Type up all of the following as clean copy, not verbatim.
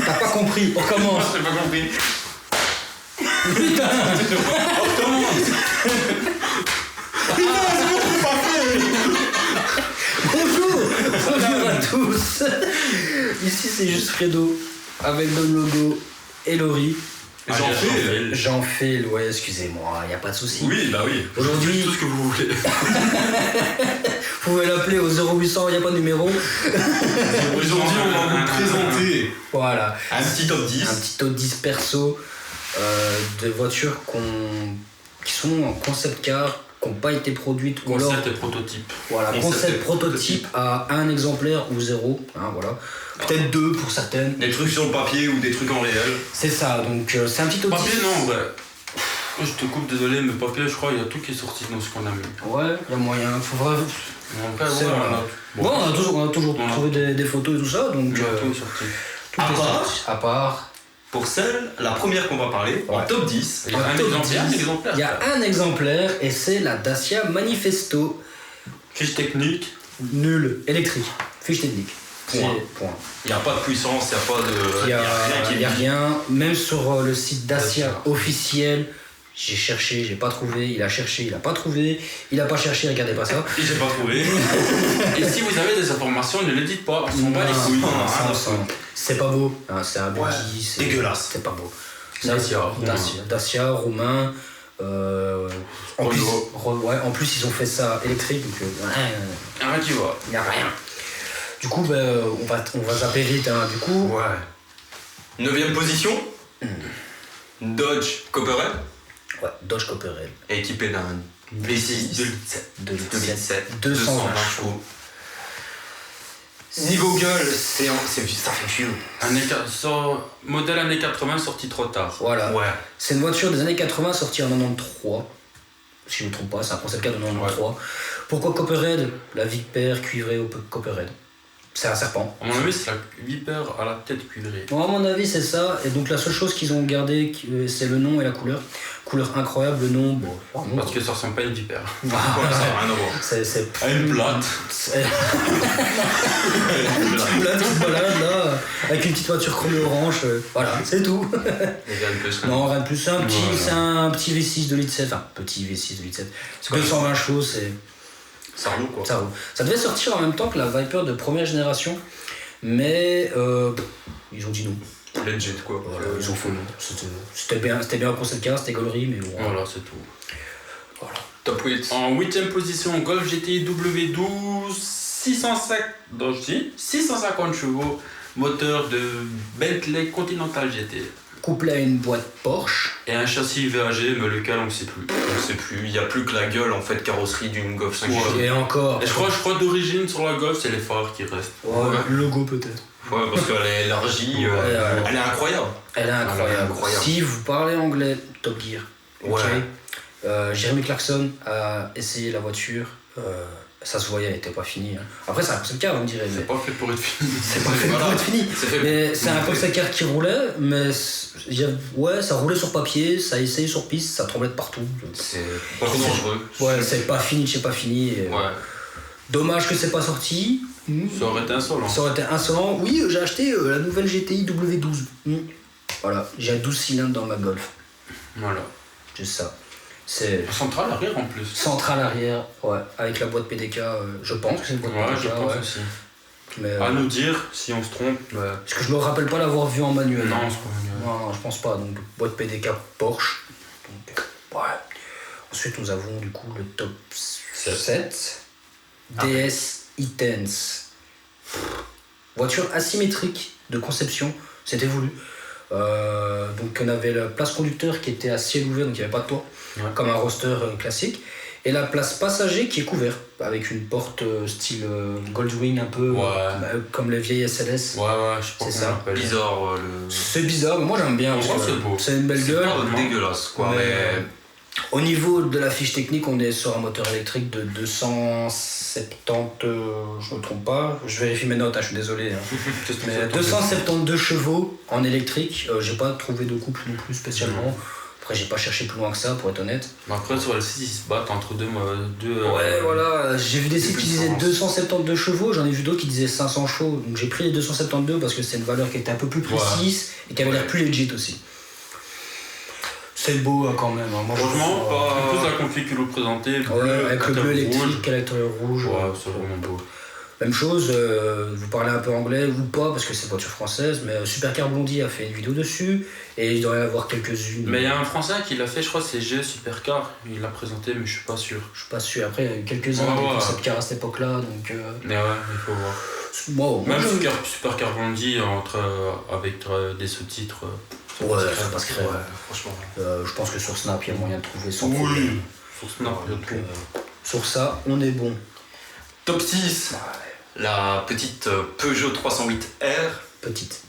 T'as pas compris, on recommence. J'ai pas compris. Putain. On recommence. Bonjour à tous. Ici c'est juste Fredo avec le logo et Laurie. Jean-Phil, ouais, excusez-moi, y a pas de souci. Oui, bah oui. Aujourd'hui, tout ce que vous voulez. Vous pouvez l'appeler au 0800, y a pas de numéro. Aujourd'hui, on va vous présenter Voilà. un petit top 10. Un petit top 10 perso de voitures qui sont en concept car, qui n'ont pas été produites. Concept et prototype. Voilà, concept prototype à un exemplaire ou zéro, hein, voilà. Peut-être deux pour certaines. Des trucs sur le papier ou des trucs en réel. C'est ça, donc c'est un petit top 10. Papier, non, ouais. Je te coupe, désolé, mais papier, je crois, il y a tout qui est sorti dans ce qu'on a mis. Ouais, il y a moyen. Faut vraiment. Après, ouais, on a toujours trouvé des photos et tout ça, donc. Tout est sorti. Tout est sorti. À part. Pour la première qu'on va parler, en top 10, il y a un exemplaire. Il y a un exemplaire et c'est la Dacia Manifesto. Fiche technique. Nul. Électrique. Fiche technique. Point. Il n'y a pas de puissance, il n'y a pas de. Il n'y a rien. Même sur le site Dacia officiel, j'ai cherché, j'ai pas trouvé. Il a cherché, il a pas trouvé. Il a pas cherché, regardez pas ça. Et j'ai pas trouvé. Et si vous avez des informations, ne les dites pas. On s'en bat les couilles. C'est pas beau. C'est un buggy. C'est dégueulasse. C'est pas beau. Dacia, roumain. En plus, ils ont fait ça électrique. Donc, rien qui va. Il n'y a rien. Du coup, on va zapper vite. Hein, du coup. Ouais. 9ème position. Dodge Copperhead. Ouais, Dodge Copperhead. Équipé d'un V6 2007. 220 chevaux. Niveau gueule, ça fait vieux. Modèle années 80 sorti trop tard. Voilà. Ouais. C'est une voiture des années 80 sortie en 93. Si je ne me trompe pas, c'est un concept car de 93. Ouais. Pourquoi Copperhead? La vipère cuivrée au Copperhead. C'est un serpent. À mon avis, c'est la vipère à la tête cuivrée. Bon, à mon avis, c'est ça. Et donc, la seule chose qu'ils ont gardé, c'est le nom et la couleur. Couleur incroyable, le nom. Bon, parce que ça ressemble pas à une vipère. Ça n'a rien à voir. C'est à une plate. Une petite plate qui se balade là, avec une petite voiture chromée orange. Voilà, c'est tout. Non, rien de plus. C'est un petit V6 de litre 7. Enfin, petit V6 de litre 7. C'est 220 chevaux, c'est. Ça roule quoi. Ça devait sortir en même temps que la Viper de première génération, mais ils ont dit non. Legit quoi. Voilà, ils ont fait non. C'était bien un concept car, c'était gaulerie, mais bon. Voilà, c'est tout. Voilà. Top 8. En 8ème position, Golf GTI W12, 650 chevaux, moteur de Bentley Continental GT. Couplé à une boîte Porsche. Et un châssis VAG, mais lequel on ne sait plus. Il n'y a plus que la gueule en fait carrosserie d'une Golf 5. Et encore. Et je crois d'origine sur la Golf, c'est les phares qui restent. Ouais. Le logo peut-être. Ouais, parce qu'elle est élargie, elle est incroyable. Elle est incroyable. Si vous parlez anglais, Top Gear. Ouais. Okay. Jeremy Clarkson a essayé la voiture. Ça se voyait, elle n'était pas finie. Hein. Après, c'est un concept car, vous me direz. C'est pas fait pour être fini. C'est pas fait pour être fini. Mais c'est un concept car qui roulait, mais ça roulait sur papier, ça a essayé sur piste, ça tremblait de partout. C'est pas trop dangereux. Ouais, c'est pas fini, c'est pas fini. Et, dommage que c'est pas sorti. Ça aurait été insolent. Ça aurait été insolent. Oui, j'ai acheté la nouvelle GTI W12. Voilà, j'ai 12 cylindres dans ma Golf. Voilà. Juste ça. C'est centrale arrière en plus. Centrale arrière, ouais, avec la boîte PDK, je pense que c'est une boîte PDK. Je pense aussi. Mais à nous dire si on se trompe. Parce que je me rappelle pas l'avoir vu en manuel. Non, c'est pas manuel. Non, je pense pas. Donc boîte PDK Porsche. Donc, ouais. Ensuite nous avons du coup le top 7. DS E-Tense. Voiture asymétrique de conception, c'était voulu. Donc on avait la place conducteur qui était à ciel ouvert, donc il n'y avait pas de toit, comme un roadster classique. Et la place passager qui est couverte, avec une porte style Goldwing un peu, comme les vieilles SLS. Je sais pas ça. Bizarre. C'est bizarre, mais moi j'aime bien. C'est une belle gueule. C'est pas dégueulasse quoi, mais... Au niveau de la fiche technique, on est sur un moteur électrique de 270, je me trompe pas, je vérifie mes notes, je suis désolé. Mais 272 chevaux en électrique, j'ai pas trouvé de couple non plus spécialement. Après, j'ai pas cherché plus loin que ça, pour être honnête. Mais après, sur le site, ils se battent entre deux. Ouais, voilà. J'ai vu des sites qui disaient 272 chevaux, j'en ai vu d'autres qui disaient 500 chevaux. Donc j'ai pris les 272 parce que c'est une valeur qui était un peu plus précise et qui avait l'air plus legit aussi. C'est beau quand même. Hein. Moi, franchement, plus la config que vous présentez. Avec le bleu électrique, à l'intérieur rouge. Ouais, c'est vraiment beau. Même chose, vous parlez un peu anglais ou pas parce que c'est une voiture française, mais Supercar Blondie a fait une vidéo dessus et il doit y en avoir quelques-unes. Mais il y a un français qui l'a fait, je crois que c'est G Supercar, il l'a présenté, mais je suis pas sûr. Je suis pas sûr. Après, il y a eu quelques-uns des concept cars à cette époque-là, donc. Mais ouais, il faut voir. Wow, même Supercar Blondie avec des sous-titres. Ouais, ça passe crème. Ouais, franchement. Je pense que sur Snap, il y a moyen de trouver sans problème. Oui, sur Snap, sur ça, on est bon. Top 6. Ouais. La petite Peugeot 308R. Petite.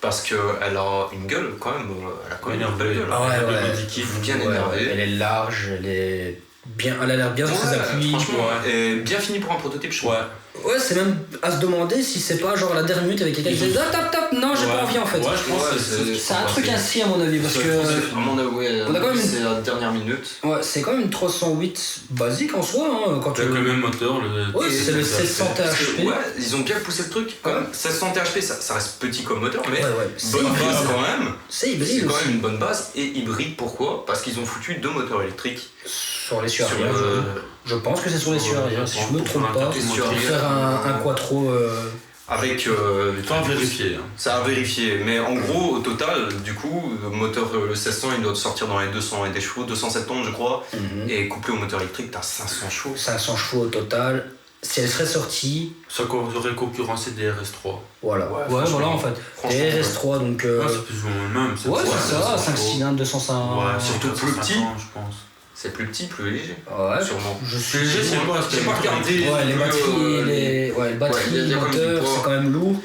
Parce qu'elle a une gueule quand même. Elle a quand même une belle gueule. Ah ouais, bien énervée. Elle est large, elle a l'air bien sur ses appuis. Franchement, et bien fini pour un prototype, je crois. Ouais, c'est même à se demander si c'est pas genre à la dernière minute avec quelqu'un qui dit top, non, j'ai pas envie en fait. Ouais, je pense que c'est un truc ainsi à mon avis parce que. On a quand même c'est la dernière minute. Ouais, c'est quand même une 308 basique en soi. Hein, quand avec le même moteur. Ouais, c'est le 1600 THP. Ouais, ils ont bien poussé le truc quand même. 1600 THP, ça reste petit comme moteur, mais c'est bonne base quand même. C'est hybride. C'est quand même une bonne base et hybride. Pourquoi ? Parce qu'ils ont foutu 2 moteurs électriques. Sur les sueurs. Je pense que c'est sur les sueurs, si je me trompe pas. Pour faire un quattro. Avec. Ça à vérifier. Ça à vérifier. Mais en gros, au total, du coup, le moteur, le 1600, il doit sortir dans les 200 et des chevaux, 270 je crois. Et couplé au moteur électrique, t'as 500 chevaux. 500 chevaux au total. Si elle serait sortie. Ça aurait concurrencé des RS3. Voilà. Ouais, voilà en fait. Des RS3, donc. C'est plus ou moins le même. Ouais, c'est ça, 5 cylindres, 205. Ouais, surtout plus petit. Je pense. C'est plus petit, plus léger. Ouais, sûrement. Plus léger, c'est quoi ? J'ai pas regardé. Ouais, les batteries, les moteurs, c'est quand même lourd.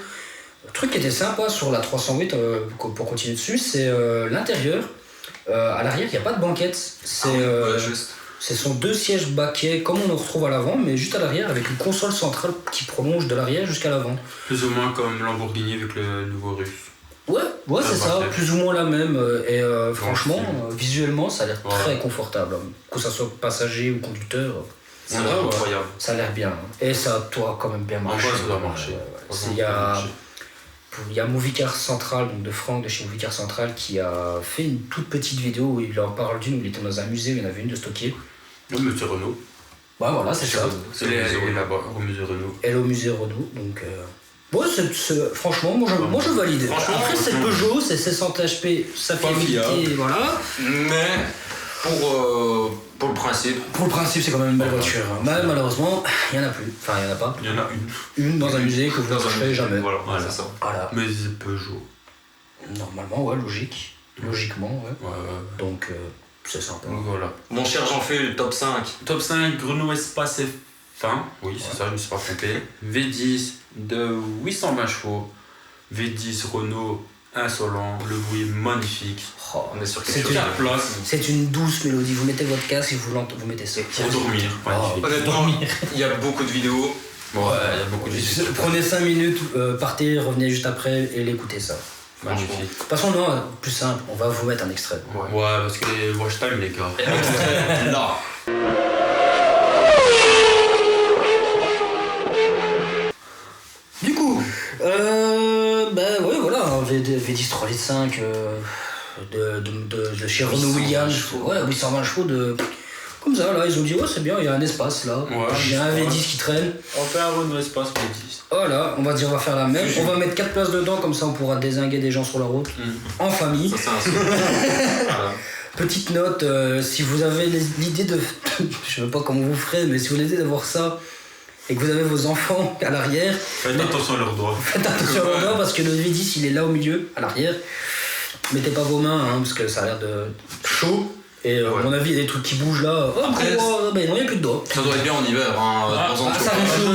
Le truc qui était sympa sur la 308, pour continuer dessus, c'est l'intérieur. À l'arrière, il n'y a pas de banquette. Ce sont 2 sièges baquets, comme on en retrouve à l'avant, mais juste à l'arrière, avec une console centrale qui prolonge de l'arrière jusqu'à l'avant. Plus ou moins comme Lamborghini avec le nouveau russe. Ouais, c'est ça, plus ou moins la même. Et franchement, visuellement, ça a l'air très confortable. Que ça soit passager ou conducteur, c'est incroyable. Ça a l'air bien. Et ça doit quand même bien marcher. Ça doit marcher. Il y a Moviecar Central, donc de Franck de chez Moviecar Central, qui a fait une toute petite vidéo où il en parle d'une, où il était dans un musée où il y en avait une de stockée. Le musée Renault. Bah voilà, c'est ça. C'est là-bas, au musée Renault. Elle est au musée Renault, donc. Ouais, franchement, moi je valide. Après, c'est Peugeot, c'est 1600 HP, sa fiabilité, voilà. Mais pour le principe. Pour le principe, c'est quand même une belle voiture. Mais malheureusement, il n'y en a plus. Enfin, il n'y en a pas. Il y en a une. Une dans un musée que vous ne trouverez jamais. Voilà, c'est ça. Voilà. Mais c'est Peugeot. Normalement, ouais, logique. Logiquement, ouais. Donc, c'est sympa. Voilà. Mon cher Jean-Phil, le top 5. Top 5, Renault Espace F1. Oui, c'est ça, je me suis pas trompé. V10 de 820 chevaux. V10 Renault insolent, le bruit magnifique. Oh, on est sur quelque chose. C'est une douce mélodie. Vous mettez votre casque et vous mettez ça. Pour dormir. Honnêtement, il y a beaucoup de vidéos. Il y a beaucoup de vidéos. Prenez 5 minutes, partez, revenez juste après et l'écoutez ça. Magnifique. De toute façon, non, plus simple, on va vous mettre un extrait. Ouais, parce que les watch time, les gars. Là. Du coup, ouais, voilà, un V10 3 litres 5 de chez Renault Williams, 820 chevaux de. Comme ça, là, ils ont dit, ouais, c'est bien, il y a un espace là. Il y a un V10 qui traîne. On fait un Renault Espace V10. Voilà, on va dire, on va faire la même. On va mettre 4 places dedans, comme ça on pourra dézinguer des gens sur la route, en famille. Ça, c'est un voilà. Petite note, si vous avez l'idée de. Je sais pas comment vous ferez, mais si vous avez l'idée d'avoir ça et que vous avez vos enfants à l'arrière. Faites attention à leurs doigts. Faites attention à leurs doigts parce que le V10 il est là au milieu, à l'arrière. Mettez pas vos mains parce que ça a l'air de chaud. Et à mon avis, il y a des trucs qui bougent là. Après, non, il n'y a plus de doigts. Ça doit être bien en hiver. Ça reste chaud.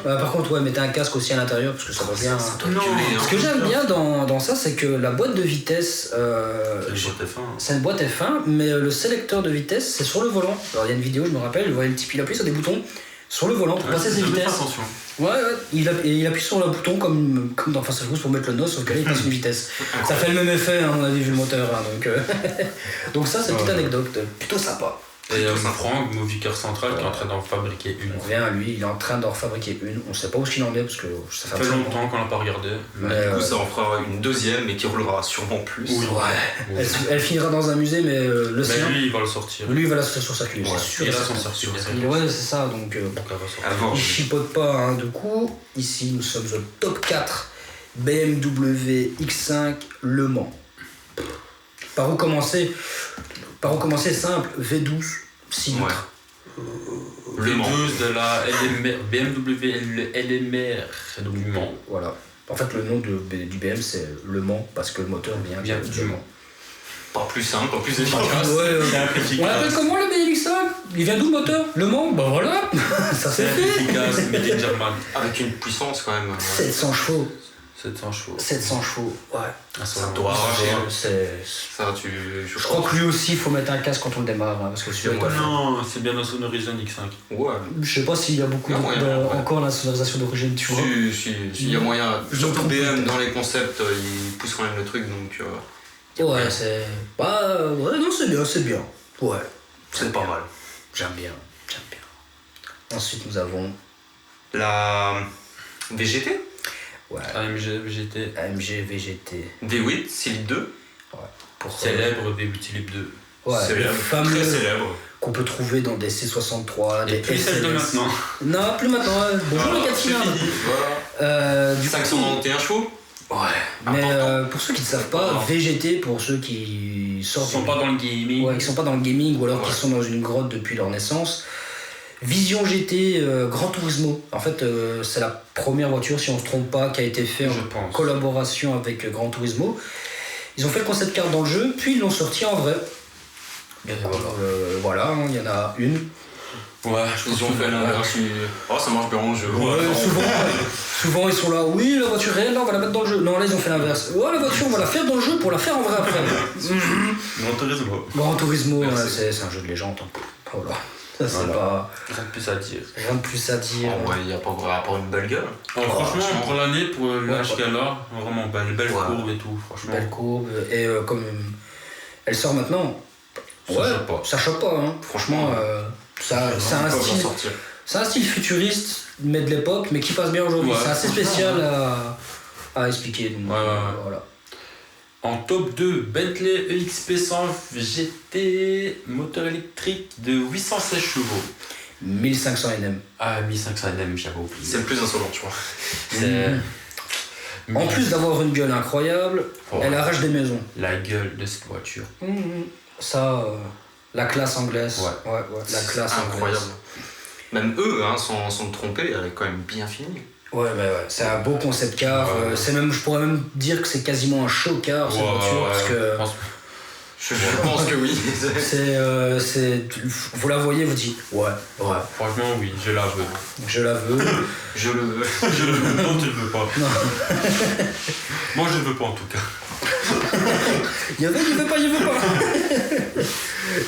Par contre, mettez un casque aussi à l'intérieur parce que ça va bien. Ce que j'aime bien dans ça, c'est que la boîte de vitesse. C'est une boîte F1, mais le sélecteur de vitesse, c'est sur le volant. Alors il y a une vidéo, je me rappelle, vous voyez le petit pile appuyé sur des boutons. sur le volant pour passer ses vitesses. Attention. Ouais, il appuie sur le bouton comme dans Fast and Furious pour mettre le nose, sauf que là il passe une vitesse. Ça fait le même effet, hein, on avait vu le moteur, hein, donc ça c'est une petite anecdote, plutôt sympa. Et Franck, Movicar Central, qui est en train d'en fabriquer une. On revient à lui, il est en train d'en fabriquer une, on sait pas où il en est parce que ça fait longtemps qu'on l'a pas regardé. Mais du coup ça en fera une deuxième mais qui roulera sûrement plus. Oui. Ouais. Elle finira dans un musée mais le sien. Mais lui il va le sortir. Lui il va la sortir sur circuit, c'est sûr. Il va s'en sortir. Ouais c'est ça, donc il chipote pas, hein. Du coup, ici nous sommes au top 4 BMW X5 Le Mans. Par où commencer simple, V12, 6 litres. Le V12 de la BMW LMR du Mans. Voilà. En fait, le nom du BM, c'est Le Mans, parce que le moteur vient du Mans. Pas plus simple, pas plus efficace. On l'appelle comment le BM5 ? Il vient d'où le moteur ? Le Mans ? Bah voilà. Ça c'est fait. Efficace, mais des German. Avec une puissance quand même. 700 chevaux. 700 chevaux, ouais. Ça doit arracher. Je crois que lui aussi, il faut mettre un casque quand on le démarre. Hein, parce que non, c'est bien la sonorisation X5. Ouais. Je sais pas s'il y a beaucoup encore la sonorisation d'origine, tu vois. Si, il y a moyen. Surtout BM, dans les concepts, ils poussent quand même le truc, donc... Ouais, c'est... ouais, non, c'est bien. Ouais. C'est pas mal. J'aime bien. Ensuite, nous avons... La... VGT. Ouais. AMG VGT. V8, Silip 2. Ouais. Célèbre V8 Silip 2. Ouais, fameux, très célèbre. Qu'on peut trouver dans des C63, des plus celle de maintenant. Non, plus maintenant. Bonjour les 4 cylindres. Voilà. 591 chevaux. Ouais. Mais pour ceux qui ne savent pas, VGT, pour ceux qui sortent... Ils sont pas dans le gaming. Ouais, qui sont pas dans le gaming ou alors qui sont dans une grotte depuis leur naissance. Vision GT Gran Turismo. En fait, c'est la première voiture, si on ne se trompe pas, qui a été faite en collaboration avec Gran Turismo. Ils ont fait le concept car dans le jeu, puis ils l'ont sorti en vrai. Voilà, il y en a une. Ouais, ils ont fait l'inverse. Oh, ça marche bien en jeu. Souvent ils sont là, oui, la voiture réelle, là, on va la mettre dans le jeu. Non, là, ils ont fait l'inverse. Ouais, la voiture, on va la faire dans le jeu pour la faire en vrai après. Gran Turismo, c'est un jeu de légende. Voilà. Ça, c'est pas... Rien de plus à dire. Ouais, il n'y a pas vraiment une belle gueule. Franchement, pour l'année, pour l'âge qu'elle a, vraiment belle courbe et tout, franchement. Belle courbe, et comme elle sort maintenant, ça choque pas, hein. Franchement, c'est un style futuriste, mais de l'époque, mais qui passe bien aujourd'hui. C'est assez spécial à expliquer. Donc, voilà. En top 2, Bentley EXP100 GT, moteur électrique de 816 chevaux. 1500 Nm. Ah, 1500 Nm, j'avais oublié. C'est le plus insolent, tu vois. En plus d'avoir une gueule incroyable, elle arrache des maisons. La gueule de cette voiture. Ça, la classe anglaise. Ouais, la classe incroyable. Même eux, hein, sans se tromper, elle est quand même bien finie. Ouais, c'est un beau concept car. C'est même, je pourrais même dire que c'est quasiment un show car cette voiture. Parce que je pense que oui. Vous la voyez, vous dites ouais. Franchement, oui, je la veux. Je la veux. Je le veux. Je le veux. Non, tu le veux pas. Non. Moi, je le veux pas en tout cas. Il veut pas.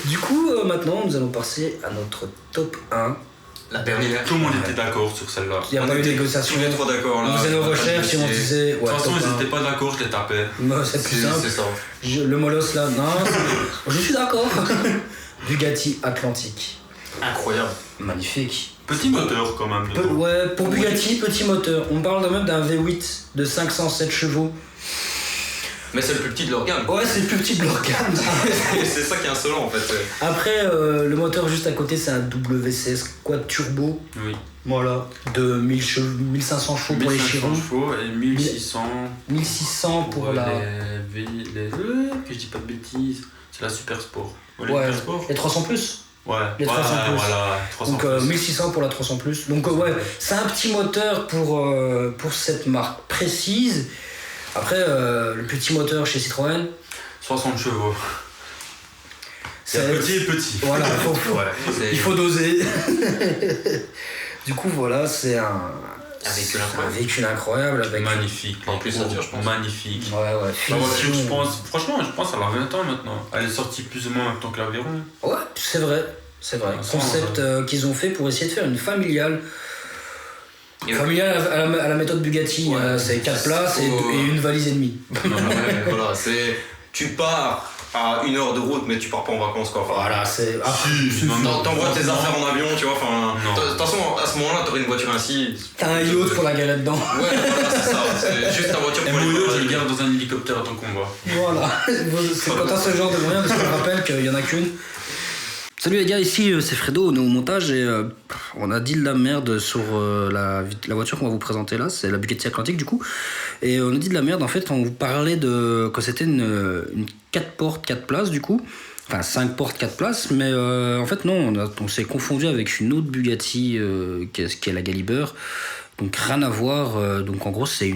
Du coup, maintenant, nous allons passer à notre top 1. La dernière. Tout le monde était d'accord sur celle-là. Il n'y a pas eu de négociation. On est trop d'accord là. On faisait nos recherches et on disait. De toute façon, ils n'étaient pas d'accord, je les tapais. C'est plus simple. C'est ça. Le molosse là, non. Je suis d'accord. Bugatti Atlantique. Incroyable. Magnifique. Petit moteur quand même. Pour Bugatti, petit moteur. On parle même d'un V8 de 507 chevaux. Mais c'est le plus petit de leur gamme. Ouais, c'est le plus petit de leur gamme. C'est ça qui est insolent en fait. Après, le moteur juste à côté, c'est un WCS quad turbo. Oui. Voilà. De 1500 chevaux pour les Chiron. 1500 chevaux et 1600. 1600 pour la. Que je dis pas de bêtises. C'est la Super Sport. Les 300 plus. Ouais. Les 300 plus. Voilà, 300 donc 1600 pour la 300 plus. Donc c'est un petit moteur pour cette marque précise. Après, le petit moteur chez Citroën. 60 chevaux. C'est petit et petit. Voilà, il faut doser. Du coup, voilà, c'est un véhicule incroyable. Avec magnifique. En plus, ça dure, je pense. Magnifique. Ouais. La voiture, je pense, franchement, elle a 20 ans maintenant. Elle est sortie plus ou moins en même temps que l'Aveyron. Ouais, c'est vrai. C'est vrai. Concept qu'ils ont fait pour essayer de faire une familiale. Familiale à la méthode Bugatti, c'est 4 places et une valise et demie. Voilà, c'est. Tu pars à 1 heure de route, mais tu pars pas en vacances quoi. Enfin, voilà, c'est. T'envoies tes affaires en avion, tu vois. Enfin, de toute façon, à ce moment-là, t'aurais une voiture ainsi. T'as un yacht pour la galer dedans. Ouais, voilà, c'est ça. C'est juste ta voiture pour les je le garde dans un hélicoptère à ton combat. Voilà, c'est quand t'as ce genre de moyens, parce qu'on rappelle qu'il y en a qu'une. Salut les gars, ici c'est Fredo, on est au montage et on a dit de la merde sur la voiture qu'on va vous présenter là, c'est la Bugatti Atlantique du coup. Et on a dit de la merde, en fait on vous parlait que c'était une 4 portes 4 places du coup. Enfin 5 portes 4 places, mais en fait non, on s'est confondu avec une autre Bugatti qui est la Galiber. Donc rien à voir, donc en gros c'est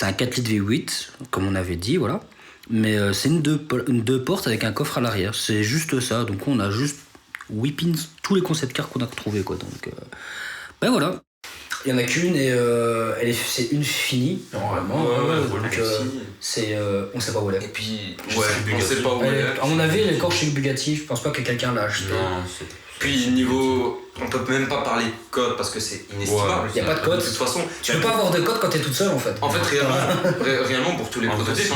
un 4 litres V8, comme on avait dit, voilà. Mais c'est une deux portes avec un coffre à l'arrière, c'est juste ça. Donc on a juste whipping tous les concept cars qu'on a retrouvés quoi. Donc ben voilà. Il y en a qu'une et c'est une finie normalement. Donc c'est on sait pas où elle est. Et puis on sait pas où elle est. À mon avis elle est encore chez Bugatti, je pense pas que quelqu'un l'a acheté. Non, puis niveau, on peut même pas parler de code parce que c'est inestimable. Il y a pas de code. De toute façon, tu peux pas avoir de code quand t'es toute seule en fait. En fait réellement pour tous les prototypes.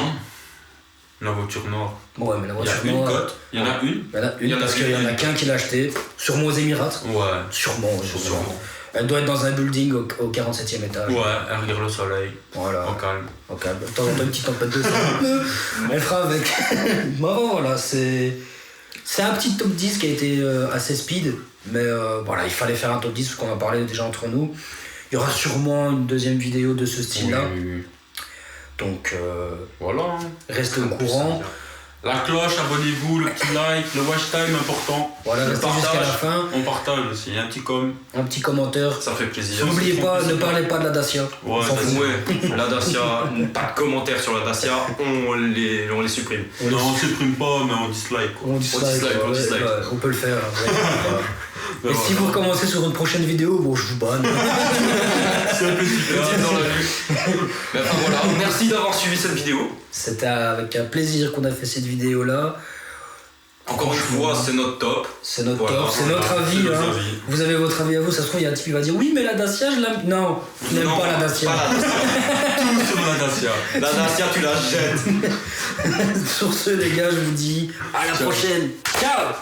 La voiture noire. Ouais, mais la voiture noire. Il y en a une. Il y en a une parce qu'il y en a qu'un qui l'a acheté. Sûrement aux Émirats. Ouais. Sûrement. Elle doit être dans un building au 47e étage. Ouais, elle regarde le soleil. Voilà. Au calme. De temps en temps, une petite tempête de soleil. Elle fera avec. Bon, voilà, c'est un petit top 10 qui a été assez speed. Mais voilà, il fallait faire un top 10 parce qu'on en parlait déjà entre nous. Il y aura sûrement une deuxième vidéo de ce style-là. Oui. Donc voilà. Restez au courant. La cloche, abonnez-vous, le petit like, le watch time important. Voilà, restez jusqu'à la fin. On partage aussi, un petit commentaire. Ça fait plaisir. N'oubliez pas, ne parlez pas de la Dacia. Ouais, la Dacia, pas de commentaires sur la Dacia, on les supprime. On supprime pas, mais on dislike. On dislike. On peut le faire. Et si vous recommencez sur une prochaine vidéo, bon, je vous banne. C'est un peu petit dans la vue. Mais enfin voilà, merci d'avoir suivi cette vidéo. C'était avec un plaisir qu'on a fait cette vidéo-là. Encore une fois, c'est notre top. C'est notre top, c'est notre avis. Vous avez votre avis à vous, ça se trouve, il y a un type qui va dire oui, mais la Dacia, je l'aime. Non, tu n'aimes pas la Dacia. Tout sur la Dacia. La Dacia, tu la jettes. Sur ce, les gars, je vous dis à la prochaine. Ciao.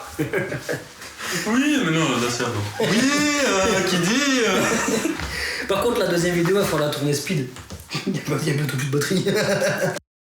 Oui, mais non, la Dacia, non. Oui, qui dit. Par contre, la deuxième vidéo, il va falloir la tourner speed. Il n'y a bientôt plus de batterie.